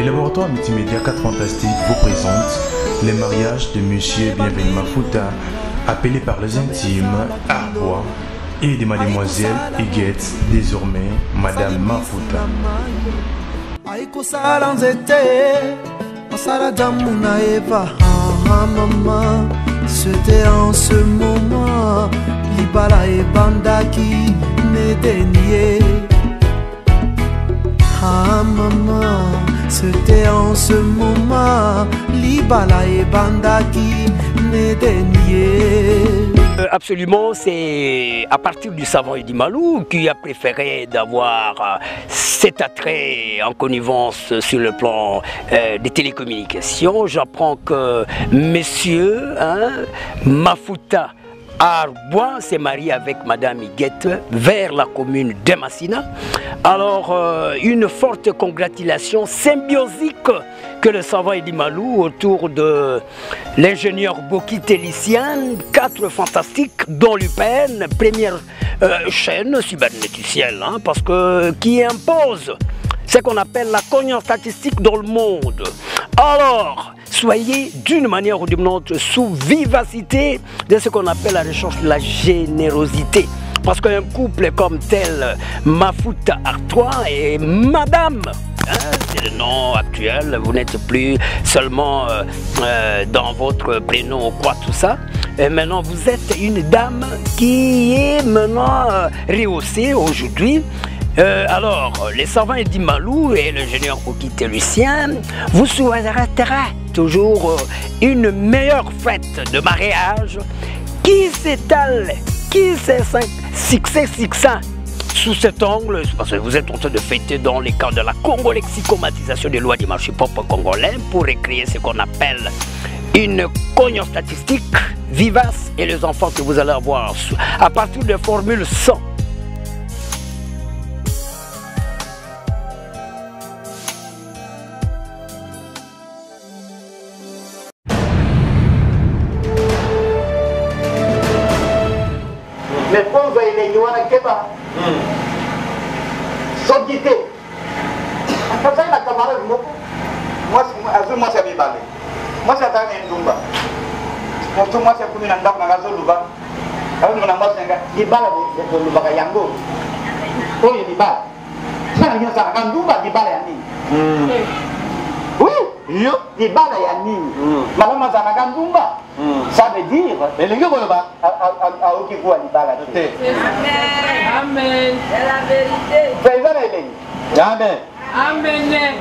Les laboratoires multimédia 4 Fantastiques vous présentent les mariages de Monsieur Bienvenu Mafuta, appelé par les intimes Arbois, et de Mademoiselle Huguette, désormais Madame Mafuta. C'était en ce moment, Libala et Bandaki ne déniaient. Ah maman, c'était en ce moment, Libala et Bandaki ne déniaient. Absolument, c'est à partir du savant Eddie Malou qui a préféré d'avoir cet attrait en connivence sur le plan des télécommunications. J'apprends que monsieur Mafuta Arbois s'est marié avec Madame Huguette vers la commune de Massina. Alors, une forte congratulation symbiosique que le savant Eddie Malou autour de l'ingénieur Boki Télicien, 4 Fantastiques, dont l'UPN, première chaîne cybernéticienne, parce que qui impose ce qu'on appelle la cognance statistique dans le monde. Alors, soyez d'une manière ou d'une autre sous vivacité de ce qu'on appelle la recherche de la générosité. Parce qu'un couple comme tel, Mafuta Arbois et Madame, c'est le nom actuel, vous n'êtes plus seulement dans votre prénom ou quoi tout ça. Et maintenant vous êtes une dame qui est maintenant rehaussée aujourd'hui. Alors, les savants Eddie Malou et l'ingénieur Boki Télicien vous souhaitera toujours une meilleure fête de mariage qui s'étale, qui s'est successant sous cet angle, parce que vous êtes en train de fêter dans les cas de la congo-lexicomatisation des lois du marché propre congolais pour créer ce qu'on appelle une cognance statistique vivace et les enfants que vous allez avoir à partir de formule 100. Mais pour vous les Yoana Keba, Sodité, comme ça, la camarade, moi, c'est Bibalé. Moi, c'est un Ndumba. Moi, c'est comme une andam dans la zone Luba. Alors, nous avons un Dibala de Luba Yango. Oh, il Dibala. Ça, il y a un Ndumba Dibala Yanni. Oui, Dibala Yanni. Madame Zanaga Ndumba. Ça veut dire, mais les gars, à Okiko Alibala. Amen. C'est la vérité. Amen. Amen.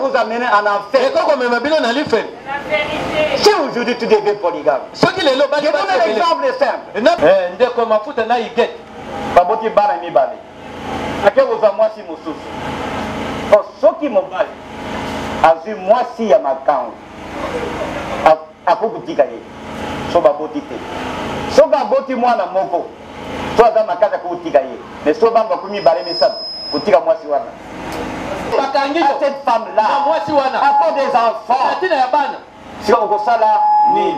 Vous amenez en enfer. Si aujourd'hui tu deviens polygame, je donne un exemple simple. Dès que ma foute n'a eu guette, Baboti Barami Bali. À quel vous avez moi si mon souci? Pour ceux qui m'ont bali, à moi si à ma camp, à Kobuti Gaye, Soba Botite. Soba Boti moi na Moko, soit dans ma case à Kobuti Gaye, mais Soba Bakumi Balé Messab, Kotika moi si wana. À cette femme-là, à cause des enfants, si on voit ça là, ni.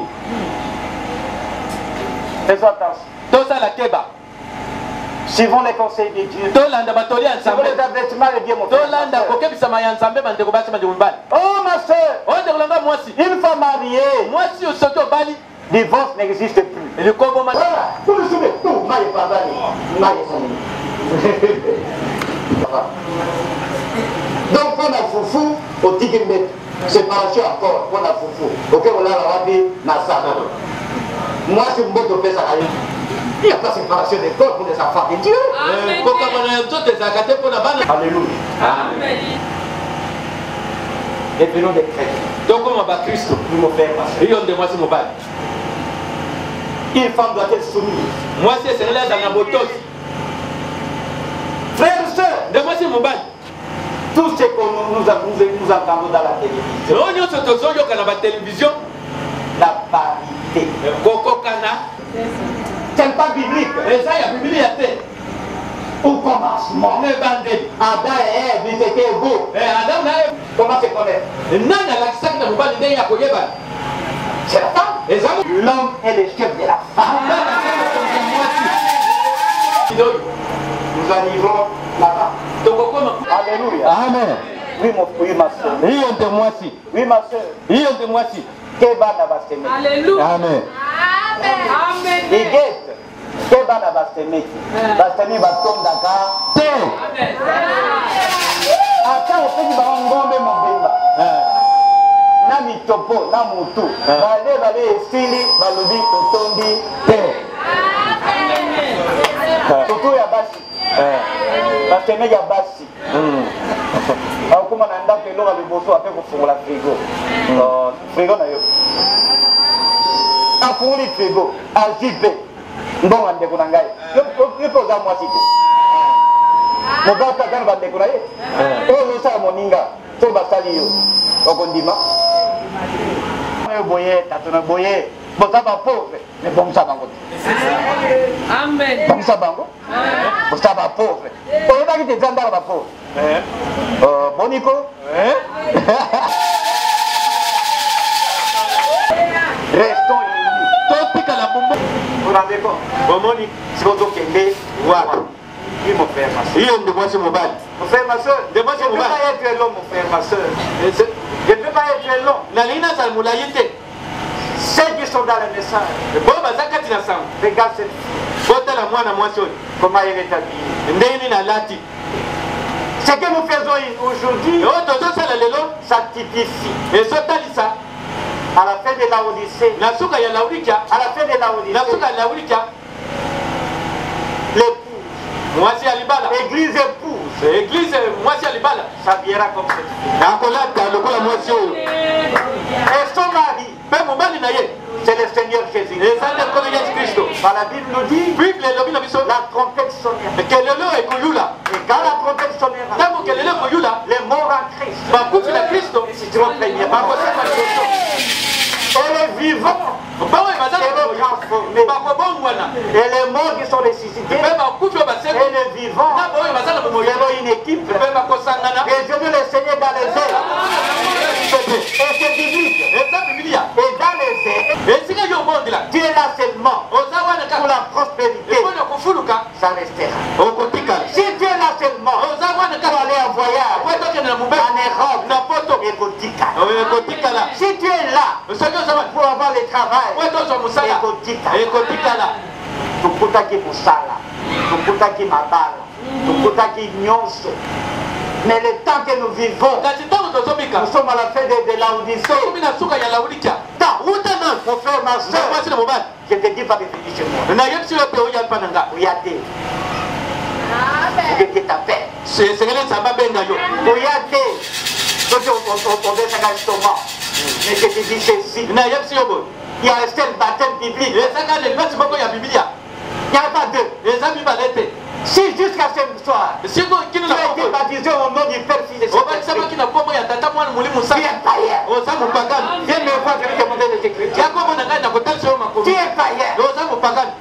Fais attention. Tout ça la Keba. Suivons les conseils de Dieu. Suivons les avertissements de Dieu, mon frère. Oh ma soeur, une femme mariée, divorce n'existe plus. Donc on a foufou au tigimètre. Séparation encore, on a foufou. Ok, on a dit Nassana. Moi je me moto ça. Il n'y a pas séparation des corps pour les enfants de Dieu. Alléluia. Amen. Et venons des chrétiens. Donc on va Christ, nous me faire passer. Une femme doit être soumise. Moi c'est celle-là dans la botos. Frères et sœurs, tout ce que nous entendons dans la télévision, la parité. C'est pas biblique. Au commencement, Adam et Ève, ils étaient égaux. Comment se connaître? C'est la femme. L'homme est le chef de la femme. Nous arrivons là-bas. Alléluia. Amen. Oui, ma soeur. Hiyo ndio mwasi. Oui, ma soeur. Hiyo ndio mwasi. Kebana baseme. Alléluia. Amen. Amen. Igete. Kebana baseme. Baseme batondaka. Te. Ata opeki ba ngombe mobimba. Na mitopo, na mutu. Bale esili balobi kotondi te. Surtout ya basi. Baseme ya basi. Akuma na ndako elonga liboso ape kofungola frigo. Frigo na yo. Afungoli frigo, azipe. Ndonga ndeko na ngai. Yo poza mwasi te. Mobaka kana bandeko na ye. Oyo sa moninga, to basali yo. Okondima. Yo boye, tatona boye. Boza ba pauvre, ne bomsa bango. Amen. Bomsa bango? Boza ba pauvre. Oyo ba ki te zanda ba pauvre. Bonico? Restons unis. Topika la bombo. Vous vous rendez compte? Bomoni. Si vous avez Voilà. oui, mon frère, ma soeur. Hiyo ndio mwasi mobali. Mon frère, ma soeur, je ne peux pas être long, mon frère, ma soeur. Je ne peux pas être long. Na lina za mulayite. Ceux qui sont dans le message, Bo bazakati na sango. regarde cette fille, Bota la mwana mwasi oyo. comment elle est habillée. Ndeni na lati. Ce que nous faisons aujourd'hui, Oyo tozosala lelo ça typifie. ezotalisa À la fin de la Odyssée, na suka ya Laodikia, à la fin de la na Odyssée, suka ya Laodikia, l'épouse, mwasi alibala. l'église épouse, Église mwasi alibala. s'habillera comme cette fille. Akolata lokola mwasi oyo. Et son mari, Pe mobali na ye. c'est le Seigneur Jésus. Ezali nkolo Yesu Kristo. La Bible nous dit, Bible elobi na biso. la trompette sonnera. Kelelo ekoyula. Et quand la trompette sonnera, Ntango kelelo ekoyula. les morts en Christ Bakufi na Kristo. seront premiers. Bakosala liboso. Et les vivants Baoyo bazali seront transformés. bakobongwana. Et les morts qui sont ressuscités Pe bakufi oyo et baseki. les vivants Na baoyo bazala bomoyo. seront une équipe. Pe bakosangana. Réjouis le Seigneur dans les airs. Et c'est biblique. Eza Biblia. Et dans les airs, Esika yo obondela. tu es là seulement Oza wana pour kaka. la prospérité. Epona kofuluka. Ça restera. Okotikala. Si tu es là seulement Oza wana pour kaka. aller en voyage Po etokende na en mobeko. Europe, Na poto. écotika. Ekotikala. Si tu es là Soki oza wana. pour avoir le travail, Po etozwa mosala. écotika. Ekotikala. Tukutaki musala, tukutaki mabala, tukutaki nyonso. Mais le temps que nous vivons, Kasi ntango tozobika. nous sommes à la fin de la Odyssée. Tokomi na suka ya Laodikia. Tant, Wuta na. mon frère, ma Na soeur, mwasi na mobali. je te dis pas de venir chez moi. Nayebisi yo pe oya mpa na nga. Regardez, je te t'appelle. Esengeli nzambe abenga yo. Regardez, donc on veut ça l'estomac. Mais je te dis ceci, Nayebisi yo boye. il y a un seul baptême biblique. Ezaka libasi moko ya Biblia. Il n'y en a pas deux. Eza mibale te. Si jusqu'à ce soir, Siko kino tu na as été kombo. baptisé au nom du Père, Fils et Obatisama Saint-Esprit, kina kombo ya tata mwana mulimu tu sana. es païen. Oza mupagani. Viens me voir, je vais te montrer les Écritures. Ya kombo na ngai na kotalisa yo Tu makomi. es païen. Oza mupagani.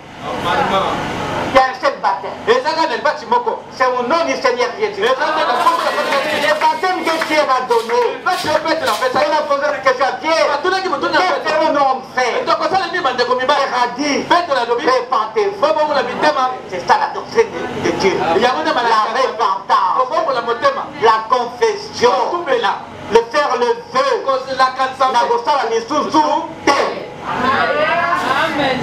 Il y a un seul baptême. Ezaka na libasi moko. C'est au nom du Seigneur Jésus. Eza te na kombo ya Yesu. Le baptême que Dieu m'a donné, Libasi yo pete na pesa. on a posé la question à Pierre. Batunaki mutuni na Qu'est-ce pesa. que nous avons fait? Tokosala nini bandeko Pierre mibali. a dit, Petro alobi. répentez-vous. Bobomola mitema. C'est ça la doctrine de Dieu. Yango nde La malaka. repentance, Kobomola motema. la confession, Kotubela. le faire le vœu. Kozelaka Na nzambe. kosala lisusu te. Amen.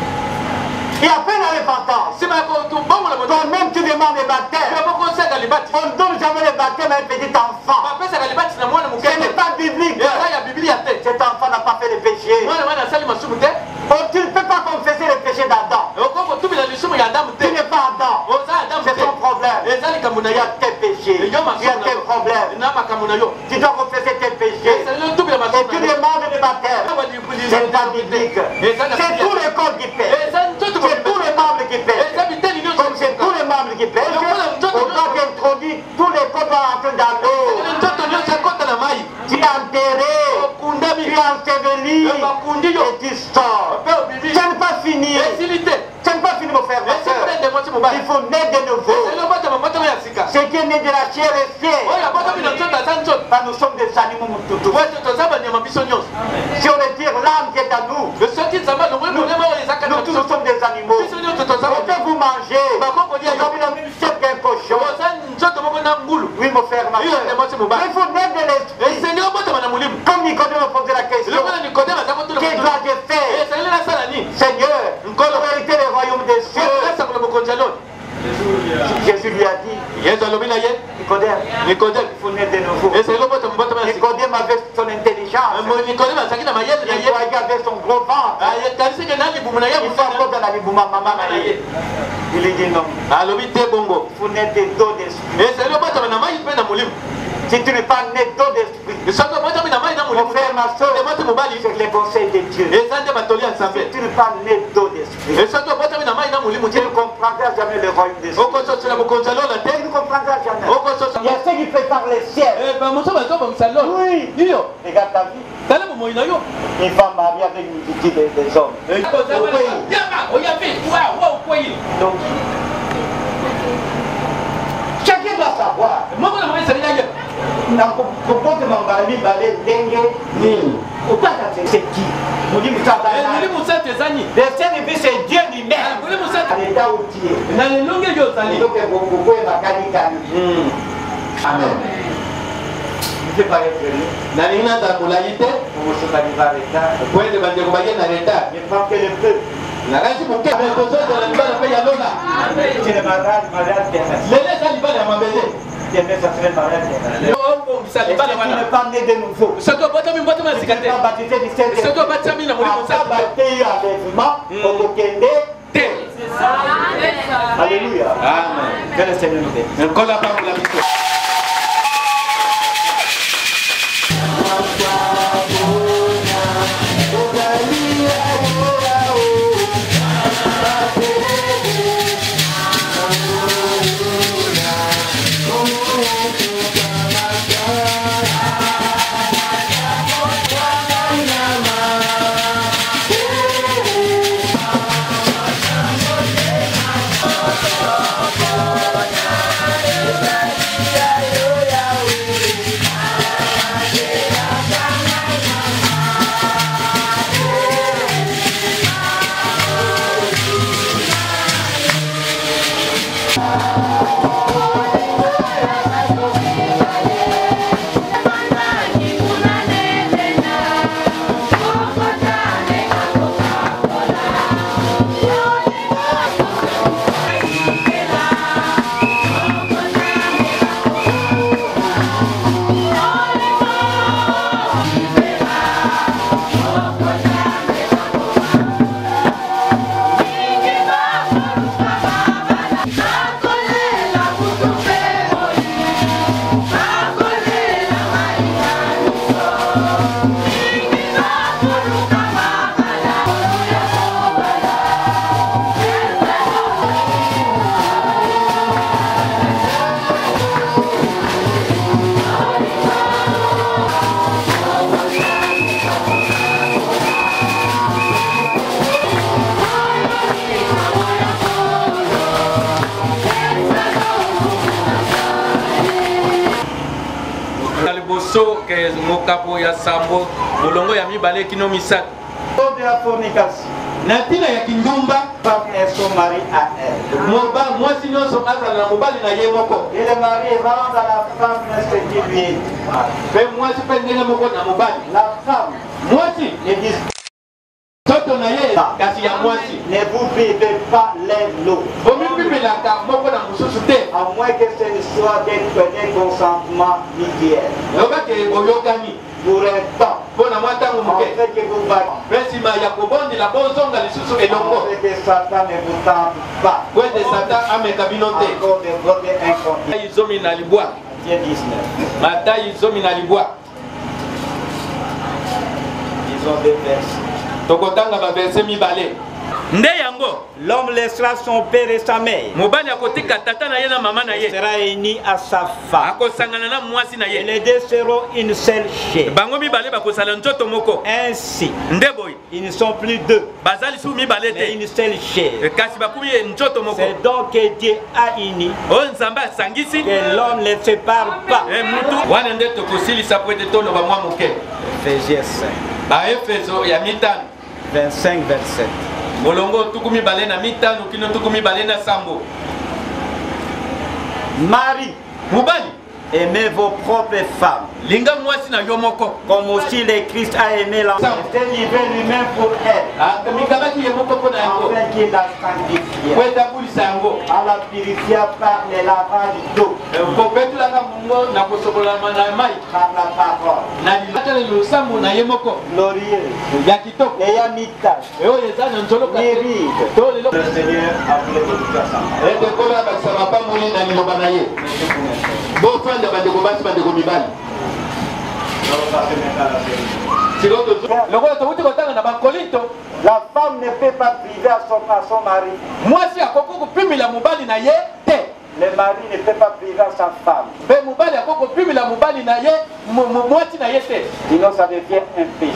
Et après la repentance, Sima kotubomola motema. toi-même tu demandes le baptême. Yo bokoseka libati. On ne donne jamais le baptême à un petit enfant. Bapesaka libati na mwana Ce n'est mokete. pas biblique. Eza ya Biblia te. Cet enfant n'a pas fait le péché. Mwana wana asali masumu te. Oh, tu ne peux pas confesser le péché d'Adam. okokotubila lisumu ya adamu Tu te. n'es pas Adam. Oza adamu C'est ton te. problème. Eza likambo na Il y yo. a tes péchés. Il y a tes problèmes. Na makambo na yo. Tu dois confesser tes péchés. Ezali otubila Et masumu tu na yo. demandes le baptême. C'est pas biblique. C'est tout le corps qui paie. C'est tous les membres qui paient. Comme c'est tous les membres qui paient, on doit introduire tous les corps doivent entrer dans l'eau. Tu es enterré, tu es enseveli et tu sors. Ça n'est pas fini. Ça n'est pas fini, mon frère, ma soeur. Il faut naître de nouveau. Ce qui est né de la chair est fier. Car nous sommes des animaux moutous. Si on retire l'âme qui est à nous, nous tous nous sommes des animaux. On peut vous manger. Vous avez la même chair qu'un cochon. Oui, mon frère, ma soeur. Il faut naître de l'esprit. Comme Nicodème a posé la question. Que dois-je faire? Seigneur, pour hériter le royaume des cieux. Jésus lui a dit, Nicodème, il faut naître de nouveau. Nicodème avait son intelligence. Il avait son gros ventre. Il faut encore dans la libouma, maman. Il lui dit non. Il faut naître d'eau d'esprit. Si tu n'es pas né d'eau d'esprit, mon frère, ma soeur, c'est les conseils de Dieu. Si tu n'es pas né d'eau d'esprit, tu ne comprendras jamais le royaume des cieux. Tu ne comprendras jamais. Il y a ceux qui préparent les ciels. Oui. Regarde ta vie. Une femme mariée avec une multitude des hommes. Donc, chacun doit savoir. C'est qui? Le Saint-Esprit, c'est Dieu lui-même. L'état où tu es. Amen. Je ne sais pas être je prends que le peu. Tu es malade, ça serait mariage. Tu n'es pas né de nouveau. Tu n'es pas baptisé du Saint-Esprit. Alléluia. Amen. Que le Seigneur nous aide. Mokapo ya sambo molongo ya mibale kino misato de la fornication. Natina ya kindumba Femme et son mari à elle. Moi sinon son asa na mobali na ye moko. Et le mari rend à la femme ce qui lui est. Mais moi je peux ndenge moko na mobali. La femme, moi si ne dit toto na ye kasi ya moi si. Ne vous privez pas l'un l'autre. Bomi pipelaka moko na mususu te. À moins que ce ne soit des consentement mutuel. Loba ke boyokani. Pour un temps. Bona mwatango En moke. fait que vous battez. Mesima ya kobondi la bozonga lisusu elongo. En fait que Satan ne vous tente pas. Kwete Satan ameka bino te. Encore de votre inconnu. Izomi na libwa. Matthieu 19. Matai izomi na libwa. Ils ont des versets. Tokotanga ba verset mibale. Nde yango L'homme laissera son père et sa mère. mobali akotika tata na ye na mama na Il ye. sera uni à sa femme. Akosangana na mwasi na Et ye. les deux seront une seule chair. Bango mibale bakosala nzoto moko. Ainsi, Nde boy. ils ne sont plus deux, Bazali su mibale mais te. une seule chair. Kasi bakumi nzoto moko. C'est donc que Dieu a uni, O nzamba sangisi. que l'homme ne sépare pas. Mutu wana nde tokosilisa po ete toloba mwa moke. Ephésiens 5, Baefeso ya mitano 25, 27. molongo tuku mibale na mitano kino tuku mibale na sambo. Marie, Mubali. Aimez vos propres femmes. Linga mwasi na yomoko. Comme aussi le Christ a aimé la femme. Il s'est livré lui-même pour elle. Afin qu'il la sanctifie. À la purifier par le lavage d'eau. Par la parole. Glorieux. Ayant ni tache. Ni ride. Le Seigneur a voulu tout faire ça. La femme ne peut pas priver à son mari. Le mari ne peut pas priver à sa femme. Sinon ça devient un péché.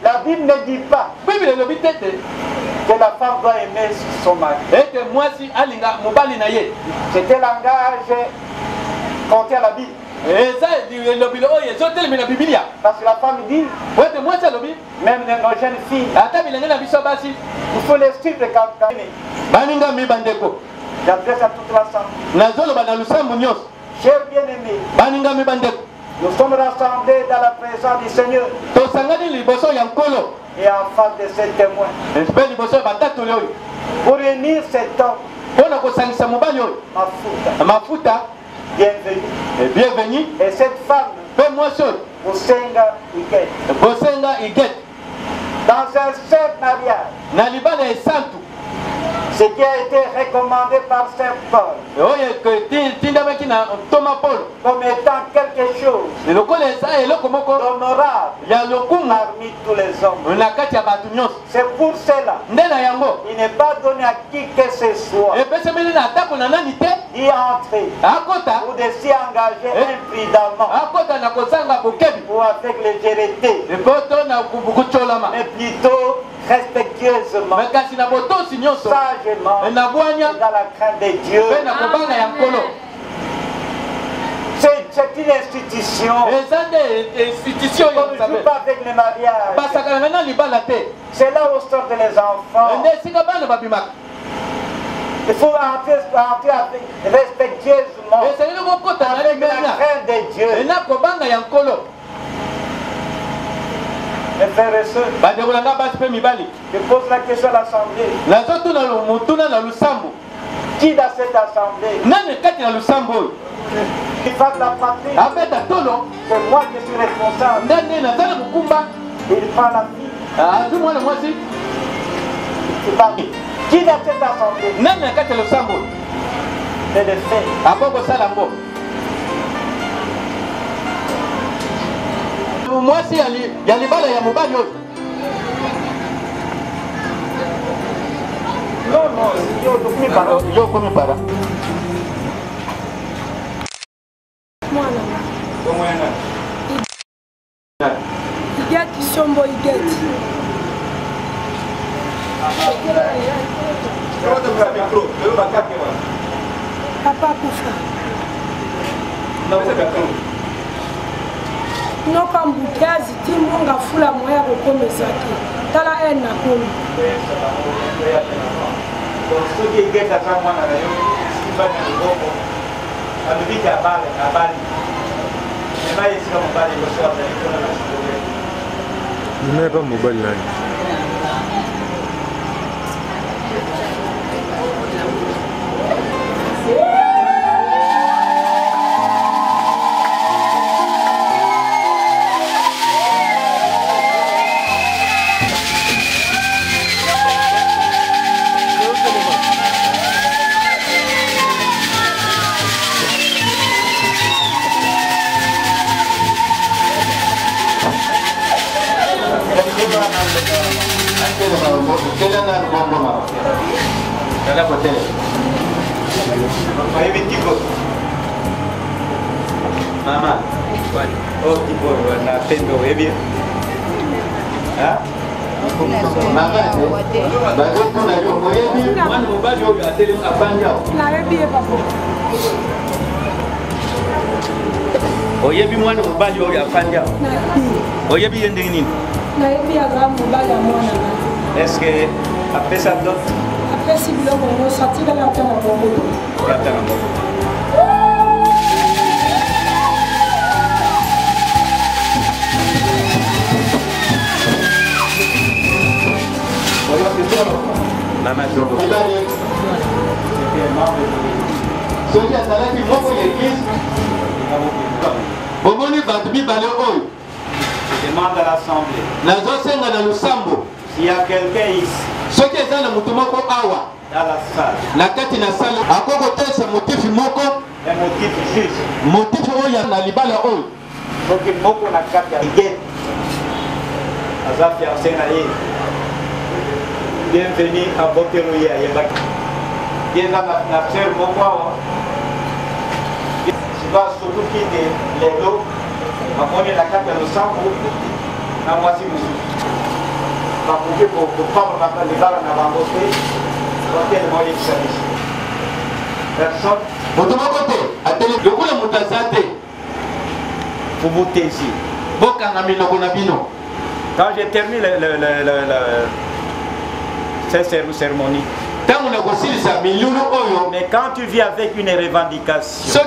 La Bible ne dit pas que la femme doit aimer son mari. C'était langage contient la Bible. Parce que la femme dit, même nos jeunes filles, il faut les suivre quand j'adresse à toute l'ensemble. Chers bien-aimés, nous sommes rassemblés dans la présence du Seigneur et en face de ces témoins pour réunir cet homme. Mafuta, bienvenue. Et cette femme, Bosenga Iget. Dans un seul mariage, ce qui a été recommandé par Saint Paul comme étant quelque chose d'honorable parmi tous les hommes. C'est pour cela il n'est pas donné à qui que ce soit d'y entrer ou de s'y engager imprudemment ou avec légèreté, mais plutôt respectueusement, sagement, dans la crainte de Dieu. C'est une institution. On ne joue pas avec les mariages. C'est là où sortent les enfants. Il faut entrer respectueusement avec la crainte de Dieu. Mes frères et sœurs, je pose la question à l'Assemblée. Qui dans cette Assemblée qui fasse la patrie? C'est moi qui suis responsable. Il prend la fille. Qui dans cette Assemblée? C'est le fait. Moi si yalibala ya mobali oyo. Non, yo komi para. Mwana. Igeti sombo igeti. Papa kufa. Noka mbutazi timbunga fula moya kokomeza te. Tala ena komi. Soki igeta za mwana na yo, sibana ngoko. Alubika abali. Ema yesika mobali koso abali na sibole. Ni pas mobile là. Mama, oh tipo na pendo webi. Ah? Mama, bago kuna yo webi, mwana mobali yo ateli afanja. Na webi papa. Oyebi mwana mobali yo afanja. Oyebi yende nini? Na webi aga mobali ya mwana. Est-ce que après ça d'autres? apesi biloko nyonso atikali ata na bongo. soki azalaki moko ya église bomoni bato mibale oyo demande à l'assemblée. nazosenga na lusambo S'il y a quelqu'un ici soki eza na moto moko awa dans la salle, na kati na sale akokotelesa motifi moko un motif juste, motifi oyo na libala oyo soki moko na kati ya igete aza fiancé na ye, bienvenue à botelo ye ayebaki ye eza na sere moko awa siba sotuki te lelo bamoni na kati ya losambo na mwasi mosusu bakoki kopambola libala na bango te otelema oyebisa biso personne moto moko te atele lokola moto aza te fubutesi. bokanga minoko na bino. Quand j'ai terminé cette cérémonie, mais quand tu viens avec une revendication,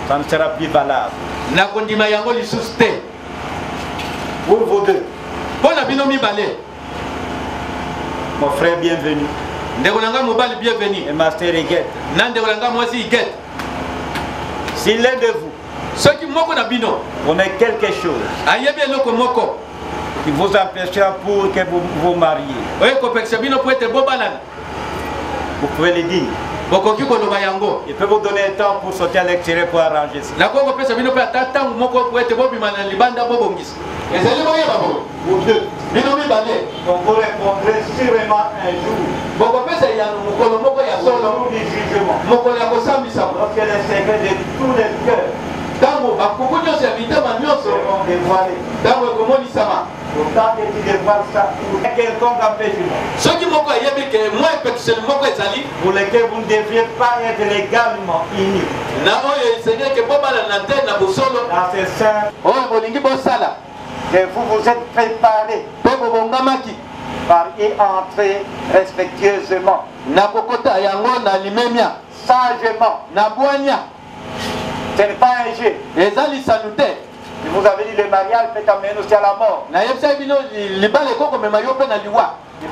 ça ne sera plus valable. Pour vous deux, mon frère bienvenu, et ma sœur Iguette, si l'un de vous on est quelque chose qui vous empêchera pour que vous vous mariez, vous pouvez le dire. Il peut vous donner un temps pour sortir à l'extérieur pour arranger ça. Vous deux, vous répondrez sûrement un jour au jour du jugement. Lorsque les secrets de tous les cœurs seront dévoilés. Autant que tu dévoiles ça pour quelconque empêchement pour lequel vous ne deviez pas être légalement unis dans ce sein que vous vous êtes préparés par y entrer respectueusement, sagement. Ce n'est pas un jeu. Si vous avez dit le mariage peut amener aussi à la mort. Je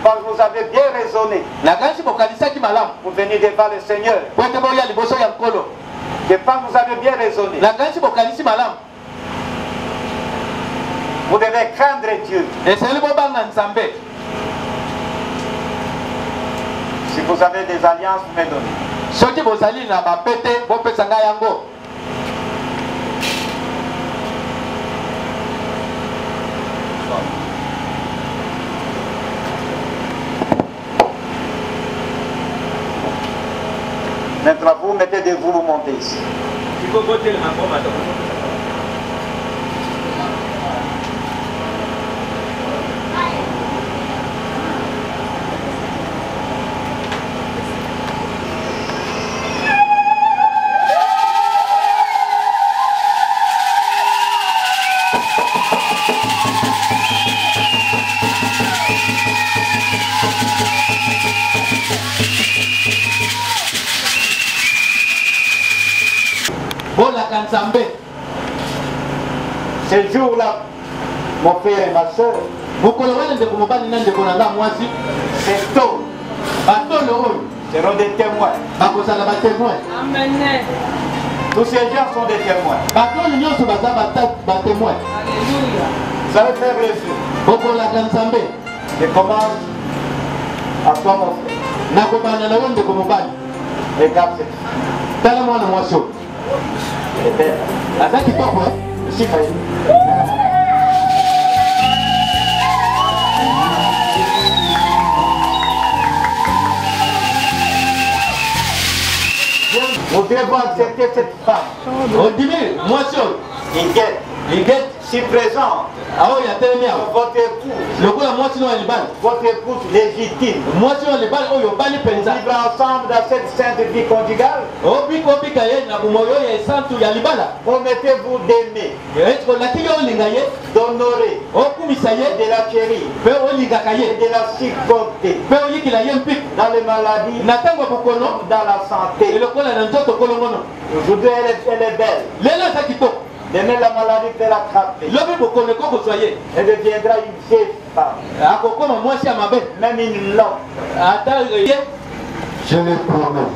pense que vous avez bien raisonné. Vous venez devant le Seigneur. Je pense que vous avez bien raisonné. Vous devez craindre Dieu. Si vous avez des alliances, vous me donnez. Maintenant, vous mettez de vous montez ici. Ce jour-là, mon frère et ma soeur, c'est tôt, seront des témoins. Amen. Tous ces gens sont des témoins. Alléluia. Vous allez faire le feu. Je commence à toi, mon frère. Regarde cette fille. Elle est belle. Ici, frère. Vous devez accepter cette femme. Iguette. ici présente, votre épouse légitime, vivre ensemble dans cette sainte vie conjugale, promettez-vous d'aimer, d'honorer, de la chérir, et de la supporter dans les maladies, dans la santé. Aujourd'hui elle est belle. Demain la maladie peut l'attraper. Elle deviendra une vieille femme. Même une loque. Je le promets.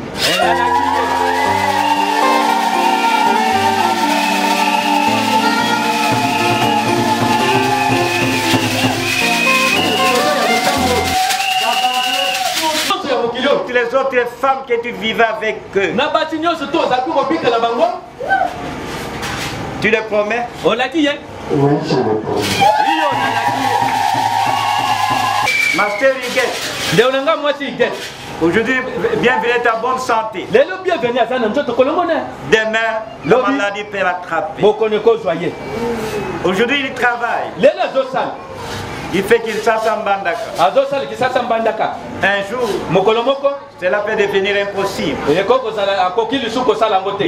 Toutes les autres femmes que tu vivais avec eux, tu le promets? Oui, je le promets. Master Iguet, aujourd'hui, bienvenue à ta bonne santé. Demain, la maladie peut l'attraper. Aujourd'hui, il travaille. Il fait qu'il s'assambandaka. Un jour, cela peut devenir impossible. Il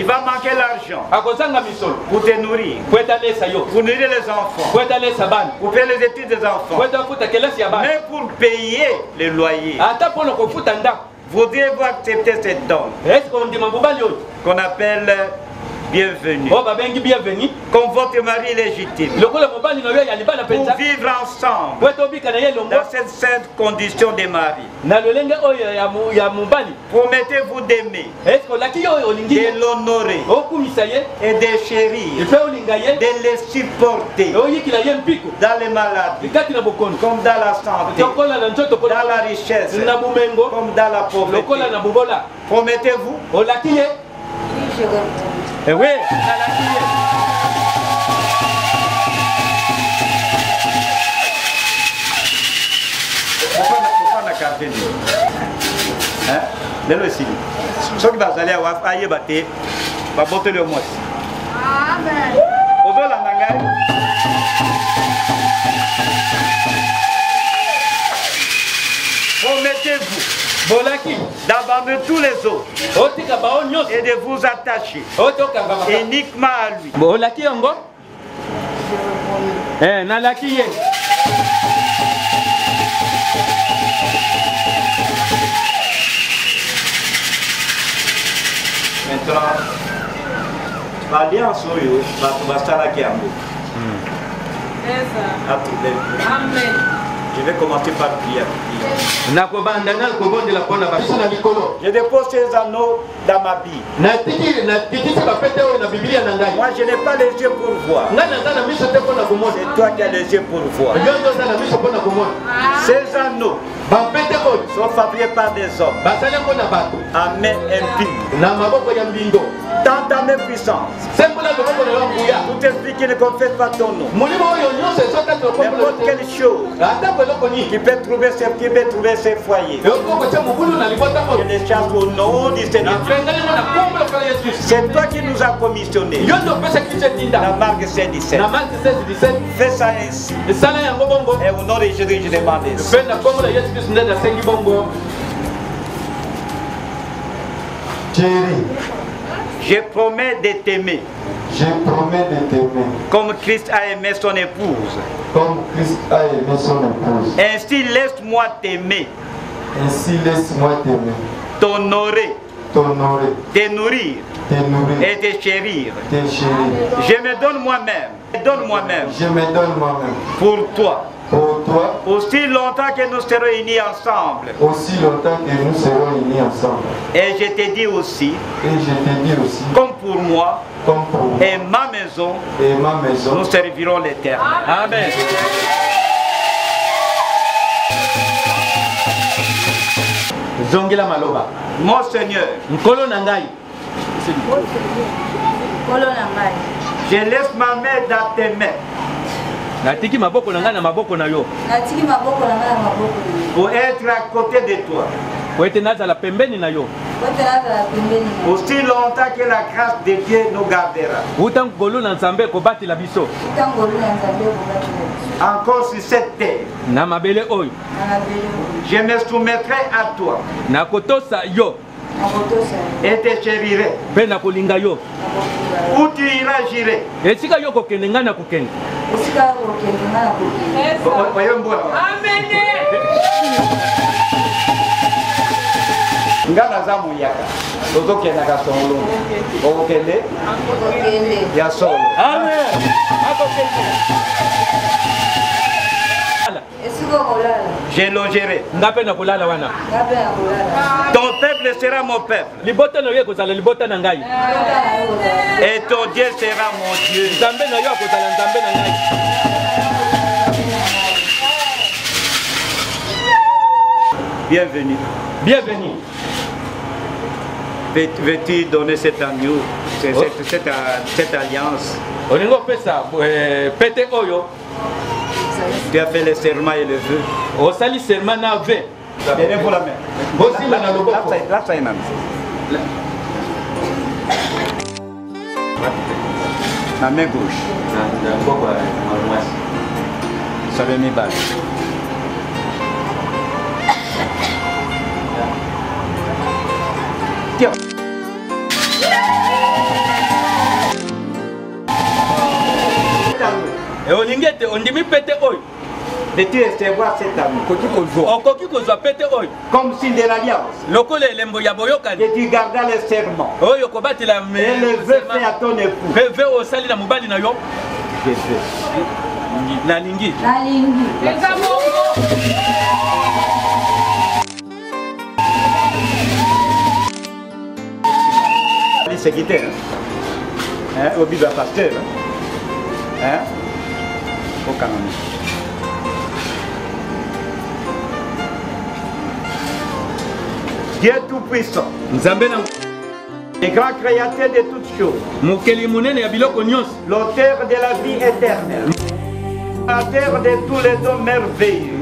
va manquer l'argent pour te nourrir, pour nourrir les enfants, pour faire les études des enfants, mais pour payer les loyers. Vous devez accepter cette donne qu'on appelle bienvenue. Comme votre mari légitime. Pour vivre ensemble dans cette sainte condition de mari. Promettez-vous d'aimer, de l'honorer et de chérir, de les supporter dans les maladies, comme dans la santé, dans la richesse, comme dans la pauvreté. Promettez-vous? Eh oui, pourquoi la carte de hein? Lelo aussi. Ce qui va aller à Aïe Baté, va botter le mois. Amen. Ozo la nangai. Promettez-vous d'abandonner tous les autres et de vous attacher uniquement à lui. Maintenant, l'alliance Amen. Je vais commencer par prier. Je dépose ces anneaux dans ma vie. Moi, je n'ai pas les yeux pour voir. C'est toi qui as les yeux pour voir. Ces anneaux sont fabriqués par des hommes à main impure. Dans ta main puissance, tout esprit qui ne confesse pas ton nom, n'importe quelle chose qui peut trouver ses foyers, je les chasse au nom du Seigneur. C'est toi qui nous as commissionné. La marque 16-17. Fais ça ainsi. Et au nom de Jésus, je demande ça. Chérie, je promets de t'aimer. Je promets de t'aimer. Comme Christ a aimé son épouse. Comme Christ a aimé son épouse. Ainsi laisse-moi t'aimer. Ainsi laisse-moi t'aimer. T'honorer. T'honorer. Te nourrir. Te nourrir. Et te chérir. Te chérir. Je me donne moi-même. Je me donne moi-même. Pour toi. Pour toi. Aussi longtemps que nous serons unis ensemble. Aussi longtemps que nous serons unis ensemble. Et je te dis aussi. Comme pour moi. Comme pour moi. Et ma maison. Nous servirons l'Éternel. Amen. Zongela maloba. Mon Seigneur. Nkolo nangai. Je laisse ma main dans tes mains. Natiki maboko nanga na maboko na yo. Pour être à côté de toi. Pour être nazala pembeni na yo. Aussi longtemps que la grâce de Dieu nous gardera. Encore sur cette terre, je me soumettrai à toi et te chérirai. Où tu iras, j'irai. Ngana za muyaka tozokenda kasolo okende ya solo. Amen. Je logerai. Ton peuple sera mon peuple. Et ton Dieu sera mon Dieu. Bienvenue. Bienvenue. Veux-tu donner cet agneau, cette alliance? Tu as fait le serment et le vœu. Donnez-vous la main. La main gauche. Ça veut m'y battre. Tiens. De tu recevoir cet amour comme signe de l'alliance, que tu gardas le serment et le vœu fait à ton époux. C'est quitté, au bible pasteur, au canonique. Dieu tout-puissant, le grand créateur de toutes choses, l'auteur de la vie éternelle, créateur de tous les dons merveilleux,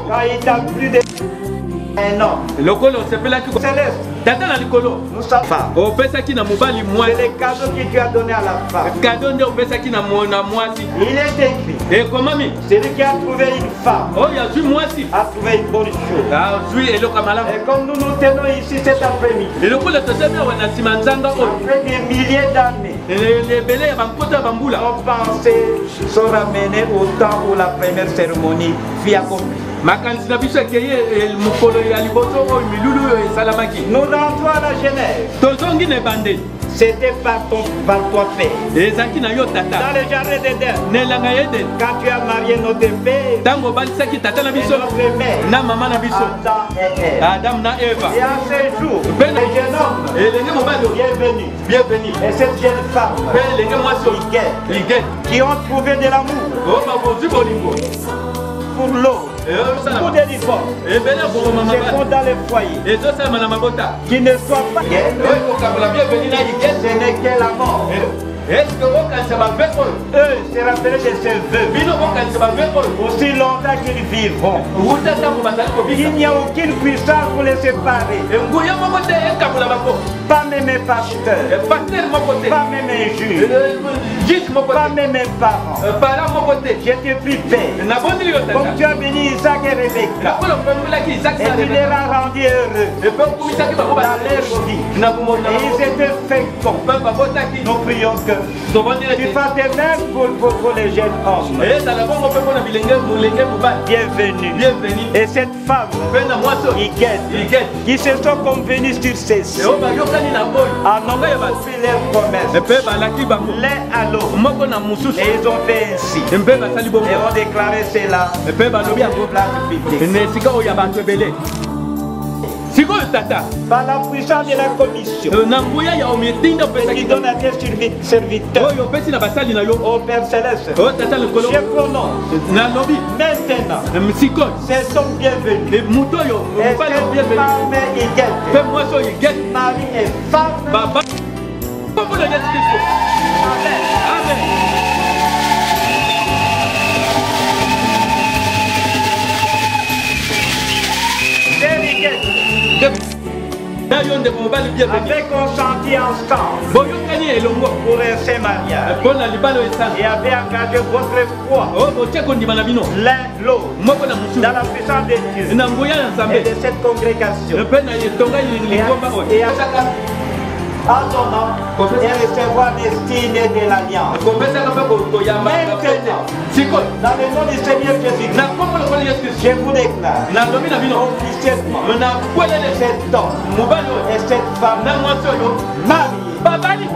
car il t'a plu de un homme céleste. Nous sommes femmes. C'est le cadeau que tu as donné à la femme. Il est écrit, celui qui a trouvé une femme a trouvé une bonne chose. Et comme nous nous tenons ici cet après-midi, après des milliers d'années, nos pensées sont ramenées au temps où la première cérémonie fut accomplie. Nous rentrons à la Genèse. C'était par toi père. Dans le jardin d'Éden. Quand tu as marié notre père et notre mère, Adam et Eva. Et à ce jour, les jeunes hommes, bienvenue. Et cette jeune femme, qui ont trouvé de l'amour pour l'eau. Pour des divorces, c'est pour dans les foyers qui ne soient pas ce n'est que la mort. Eux se rappellent de ce vœu aussi longtemps qu'ils vivront. Il n'y a aucune puissance pour les séparer. Pas même un pasteur, pas même un juge, pas même un parent. Je te prie, Père, comme tu as béni Isaac et Rebecca, et tu les as rendus heureux dans leur vie, et ils étaient féconds. Nous prions que tu fasses de même pour les jeunes hommes. Bienvenue. Et cette femme, qui se sont convenus sur ces cieux, en ont fait leur promesse, l'un à l'autre. Et ils ont fait ainsi. Et ont déclaré cela sur place publique. Par la puissance de la commission, qui donne à tes serviteurs, au Père Céleste, je prononce maintenant, c'est son bienvenu. Et cette femme Iguette, mari et femme. Amen. Amen. Avec consenti ensemble pour un saint mariage et avez engagé votre foi l'un l'autre dans la puissance de Dieu et de cette congrégation. Et à ton nom et recevoir destinée de l'alliance. Maintenant, dans le nom du Seigneur Jésus, je vous déclare officiellement cet homme et cette femme mariés.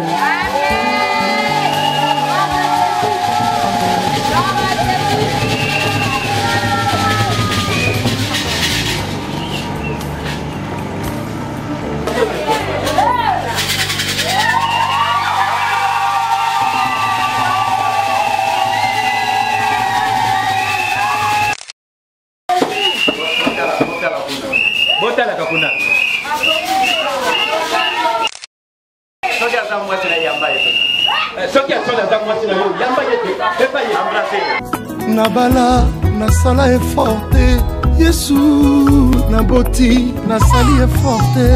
Nabala nasala efforte Yesu naboti nasali efforte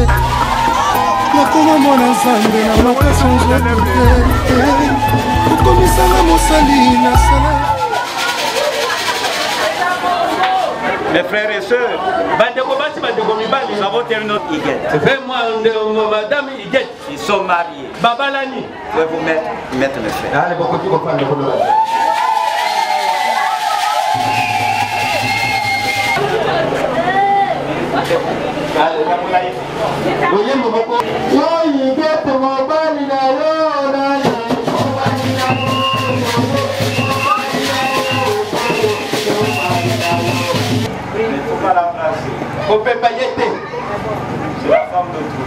nakoma mwana nzambe na makasi nzote okomisanga mosali nasala. Mes frères et sœurs, nous avons terminé notre Iguette. Ils sont mariés. Je vais vous mettre le fait. On peut pas y être. C'est la femme d'autrui.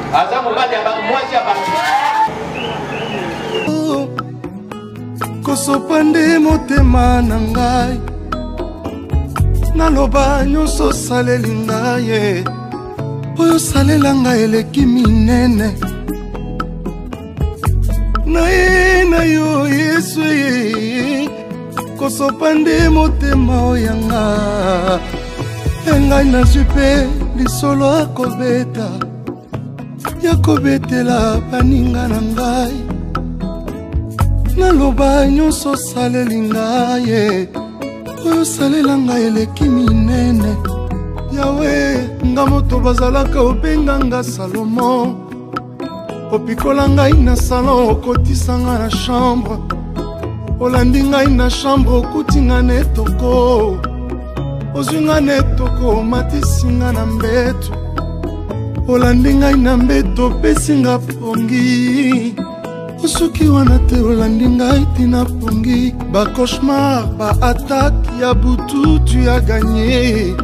Kosopande motema na ngai naloba nyonso saleli ngai oyo salela ngai eleki minene na yo Yesu ye kosopande motema oyanga engai nazwi mpe lisolo akobeta ya kobetela baninga na ngai naloba nyonso saleli ngai oyo salela ngai eleki minene yawe nga moto bazalaka obenganga Salomo opikola ngai na salon okotisanga na chambre olandi ngai na chambre okutinga na etoko ozwinga na etoko omatisinga na mbeto olandi ngai na mbeto opesinga pongi osoki wana te olandi ngai tina pongi bacauchemar baatake ya butu tu ya ganye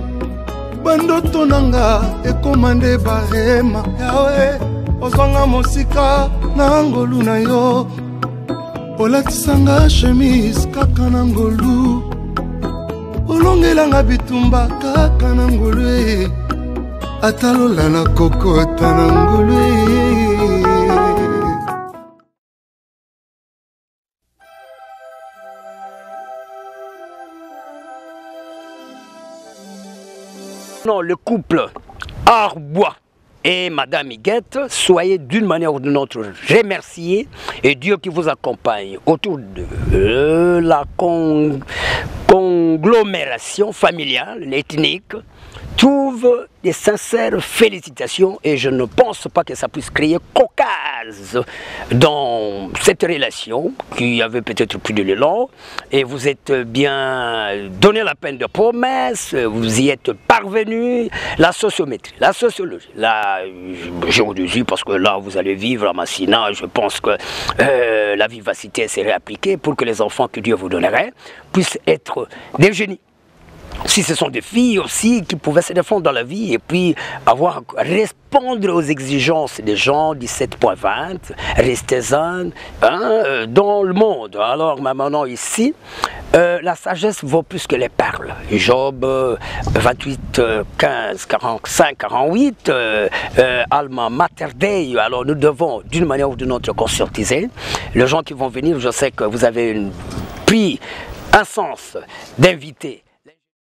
bandoto nanga ekoma nde barema yawe ozwanga mosika na ngolu na yo olatisanga chemise kaka na ngolu olongelanga bitumba kaka na ngolu atalola na kokota na ngolu. Non, le couple Arbois et Madame Iguette, soyez d'une manière ou d'une autre remerciés et Dieu qui vous accompagne autour de la conglomération familiale, ethnique, trouve des sincères félicitations et je ne pense pas que ça puisse créer caucase dans cette relation qui avait peut-être plus de l'élan et vous êtes bien donné la peine de promesse, vous y êtes parvenu, la sociométrie, la sociologie, la géologie parce que là vous allez vivre à Massina, je pense que la vivacité serait appliquée pour que les enfants que Dieu vous donnerait puissent être des génies. Si ce sont des filles aussi qui pouvaient se défendre dans la vie et puis répondre aux exigences des gens 17.20, restez zen dans le monde. Alors maintenant ici, la sagesse vaut plus que les perles. Job 28, 15, 45, 48, Alma Mater Dei. Alors nous devons d'une manière ou d'une autre conscientiser. Les gens qui vont venir, je sais que vous avez pris un sens d'inviter